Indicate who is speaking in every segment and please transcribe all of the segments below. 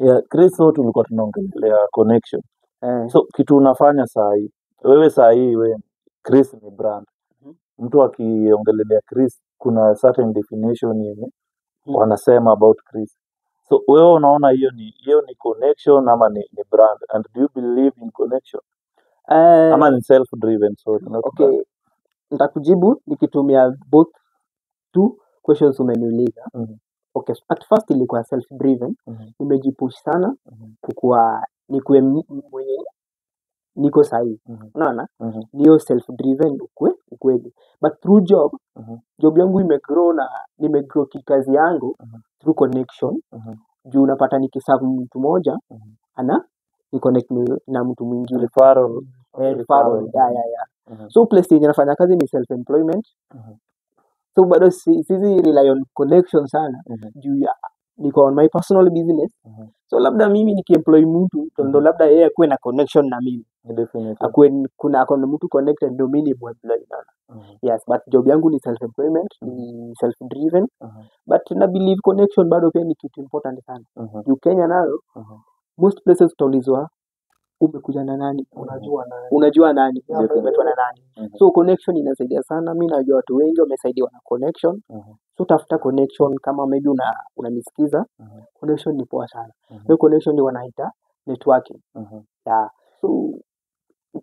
Speaker 1: Yeah, Chris, so tulikuwa tunaongelea connection.
Speaker 2: Eh.
Speaker 1: So kitu unafanya saa hii, wewe saa hii wewe Chris ni brand. Mtu akiongelelea Chris kuna certain definition yenye wanasema about Chris. So wewe unaona hiyo ni connection ama ni brand, and do you believe in connection ama ni self driven? Sorry, not
Speaker 2: Okay,
Speaker 1: brand.
Speaker 2: nitakujibu nikitumia both two questions umeniuliza. Okay, at first ilikuwa self driven. Nimejipush sana kukua nikuwe mwenye niko sahihi. Unaona? Ndio self driven ukweli. But through job yangu imegrow na nimegrow kikazi yangu through connection. Juu unapata nikiserve mtu mmoja ana ni connect na mtu mwingine.
Speaker 1: Referral.
Speaker 2: Yeah. So place yenye nafanya kazi ni self employment. So bado sisi rely on connection sana juu ya niko on my personal business. So labda mimi nikiemploy mtu ndo labda yeye akuwe na connection na mimi.
Speaker 1: Definitely.
Speaker 2: Kuna mtu connected ndo mimi ni employ na. Yes, but job yangu ni self employment, ni self driven. But na believe connection bado pia ni kitu important sana. Juu Kenya nayo most places utaulizwa umekuja na nani, unajua nani, umetoka na nani. So connection inasaidia sana. Mimi najua watu wengi wamesaidiwa na connection. So tafuta connection kama maybe unanisikiza. Connection ni poa sana. So connection ni wanaita networking. Yeah. So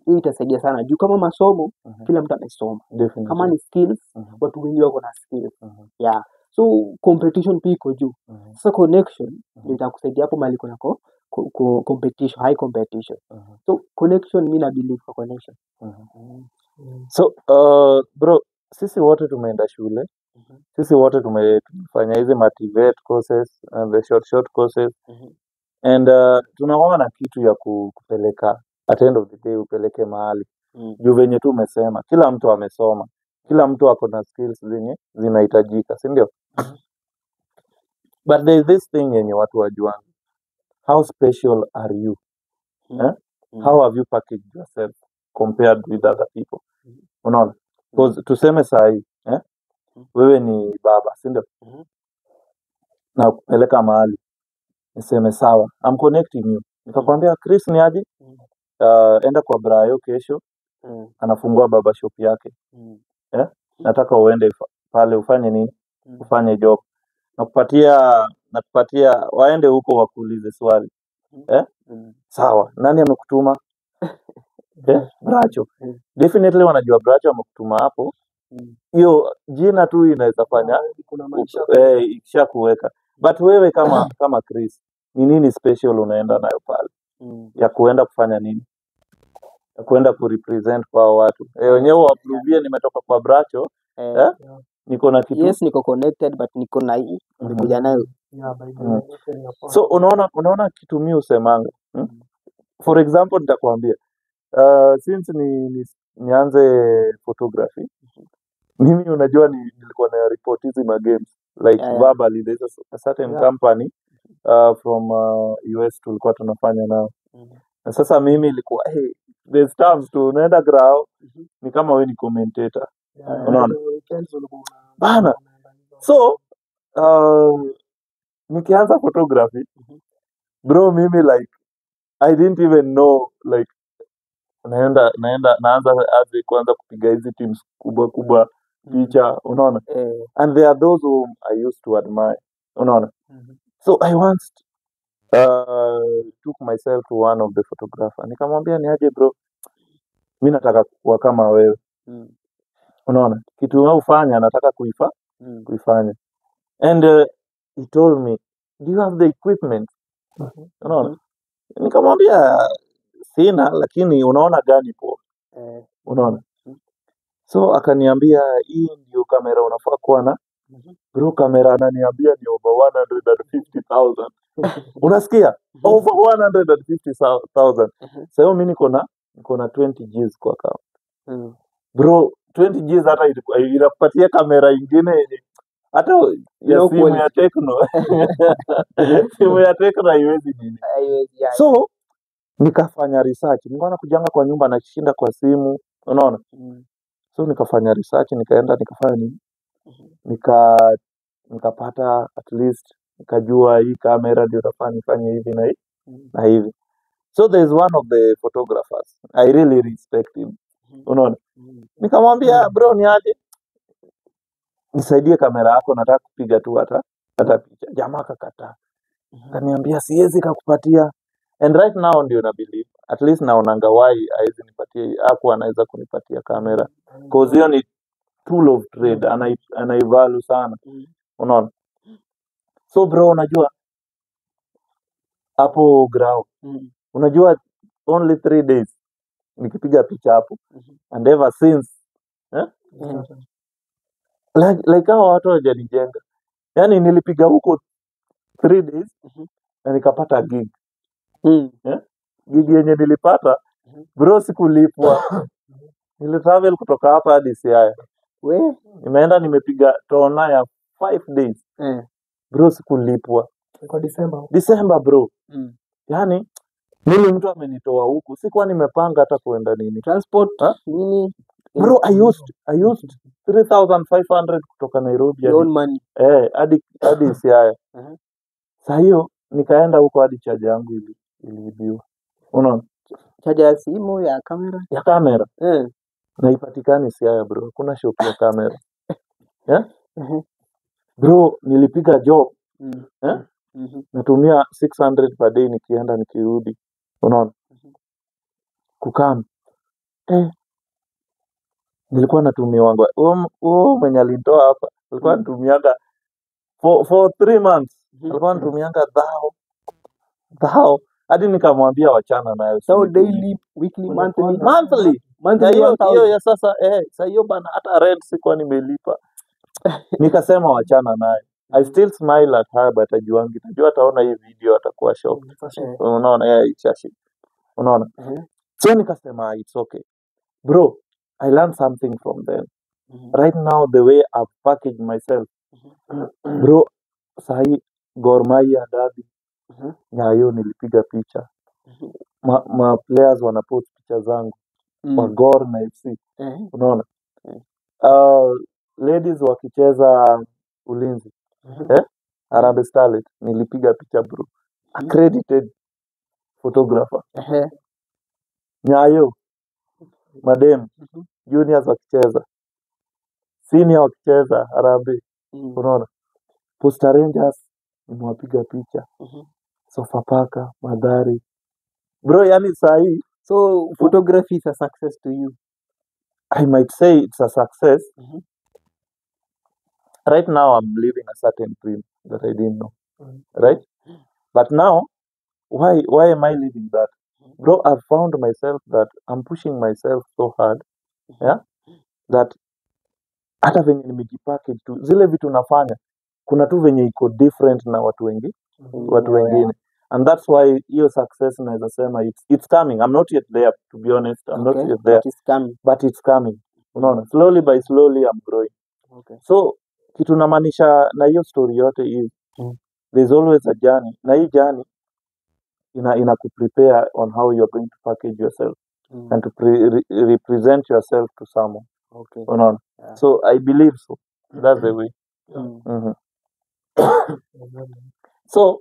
Speaker 2: hii itasaidia sana juu kama masomo kila mtu amesoma. Kama ni skills watu wengi wako na skills. Yeah. So competition pia iko juu. Sasa connection ndio itakusaidia hapo mahali kuna competition, high competition. So connection, mimi na believe kwa connection.
Speaker 1: So bro, sisi wote tumeenda shule. Sisi wote tumefanya hizi motivate courses and the short courses. And tunaona kitu ya kupeleka at the end of the day upeleke mahali. Juu venye tu umesema kila mtu amesoma. Kila mtu ako na skills zenye zinahitajika, si ndio? But there is this thing yenye watu wajuangi. How special are you? How have you packaged yourself compared with other people? Unaona? Because tuseme sahi, wewe ni baba, si ndio? Na kupeleka mahali. Niseme sawa, I'm connecting you. Nikakwambia Chris ni aje? Enda kwa Brayo kesho. Anafungua baba shop yake. Nataka uende pale ufanye nini? Ufanye job. Nakupatia waende huko wakuulize swali. Sawa, nani amekutuma? Bracho. Definitely wanajua Bracho amekutuma hapo. Hiyo jina tu inaweza fanya ikisha kuweka. But wewe kama Chris, ni nini special unaenda nayo pale? Ya kuenda kufanya nini? Ya kuenda kurepresent kwa watu. Wenyewe wapruvie nimetoka kwa Bracho. Niko na kitu.
Speaker 2: Yes, niko connected but niko na hii nimekuja nayo.
Speaker 1: So unaona kitu mimi usemanga. For example nitakwambia since nianze photography, mimi unajua nilikuwa na report hizi ma games like verbally there's a certain company from US tulikuwa tunafanya nao. Na sasa mimi ilikuwa there's times tu unaenda ground ni kama wewe ni commentator. Unaona? Bana. So nikianza photography bro, mimi like I didn't even know like naanza kuanza kupiga hizi teams kubwa picha, unaona? And there are those whom I used to admire, unaona? So I once took myself to one of the photographer. Nikamwambia ni aje bro, mimi nataka kuwa kama wewe. Unaona? Kitu unaofanya nataka kuifanya. And he told me, do you have the equipment? Unaona? Nikamwambia sina, lakini unaona gani po? Unaona? So akaniambia hii ndio kamera unafaa kuwa na. Bro, kamera ananiambia ni over 150,000. Unasikia? Over 150,000. Sasa mimi niko na 20 Gs kwa account. Bro, 20 Gs hata inakupatia kamera nyingine yenye hata ya simu ya Tecno. Simu ya Tecno haiwezi nini. So nikafanya research. Nilikuwa nakujanga kwa nyumba na shinda kwa simu, unaona? So nikafanya research, nikaenda nikafanya nini? Nikapata at least nikajua hii kamera ndio nafaa nifanye hivi na hivi na hivi. So there is one of the photographers I really respect him, unaona. Nikamwambia bro, ni aje, nisaidie kamera yako, nataka kupiga tu hata picha. Jamaa akakataa, kaniambia siwezi kakupatia. And right now ndio na believe at least naonanga why haizi nipatie, hapo anaweza kunipatia kamera cause hiyo ni tool of trade, anaivalue sana, unaona. So bro, unajua hapo grau, unajua only 3 days nikipiga picha hapo, and ever since like hao watu hawajanijenga. Yani nilipiga huko 3 days na nikapata gig. Gig yenye nilipata bro, sikulipwa. Nilitravel kutoka hapa hadi Siaya. Nimeenda nimepiga tona ya 5 days. Bro, sikulipwa.
Speaker 2: Kwa
Speaker 1: December bro. Yani mimi mtu amenitoa huku, sikuwa nimepanga hata kuenda nini.
Speaker 2: Transport nini?
Speaker 1: Bro, I used 3,500 kutoka Nairobi
Speaker 2: Your own money.
Speaker 1: hadi Siaya. Sasa hiyo nikaenda huko hadi chaja yangu iliibiwa. Unaona?
Speaker 2: Chaja ya simu, ya kamera?
Speaker 1: Ya kamera. Na ipatikani Siaya bro. Hakuna shop ya kamera. Bro, nilipiga job. Natumia 600 per day nikienda nikirudi. Unaona? Kukam. Nilikuwa natumia wangu. Mwenye alinitoa hapa. Nilikuwa natumianga for 3 months. Nilikuwa natumianga dhao. Hadi nikamwambia wachana nayo.
Speaker 2: So daily, weekly, monthly?
Speaker 1: Monthly hiyo ya sasa sasa hiyo bana, hata rent sikuwa nimelipa. Nikasema wachana nayo. I still smile at her, but ajuangi. Najua ataona hii video atakuwa shocked. Unaona, ichashi. Unaona? So nikasema it's okay. Bro, I learned something from them. Right now the way I've packaged myself. Bro, sahi Gor Mahia derby. Nyayo nilipiga picha. Ma players wanapost picha zangu kwa Gor na FC. Unaona? Ladies wakicheza Ulinzi. Harambee Starlet nilipiga picha bro. Accredited photographer. Nyayo madem juniors wakicheza, senior wakicheza Harambee. Unaona? Posta Rangers nimewapiga picha. Sofapaka, Mathare. Bro, yani sahi,
Speaker 2: So photography is a success to you?
Speaker 1: I might say it's a success. Right now I'm living a certain dream that I didn't know. Right? But now, why am I living that? Bro, I've found myself that I'm pushing myself so hard. That hata venye nimejipackage tu, zile vitu nafanya, kuna tu venye iko different na watu wengine. And that's why hiyo success naweza sema it's coming. I'm not yet there, to be honest. I'm not yet there. But it's coming. Unaona? Slowly by slowly I'm growing. So kitu namaanisha na hiyo story yote is there's always a journey. Na hii journey ina kuprepare on how you're going to package yourself and to represent yourself to someone. Unaona? So I believe so. That's the way. So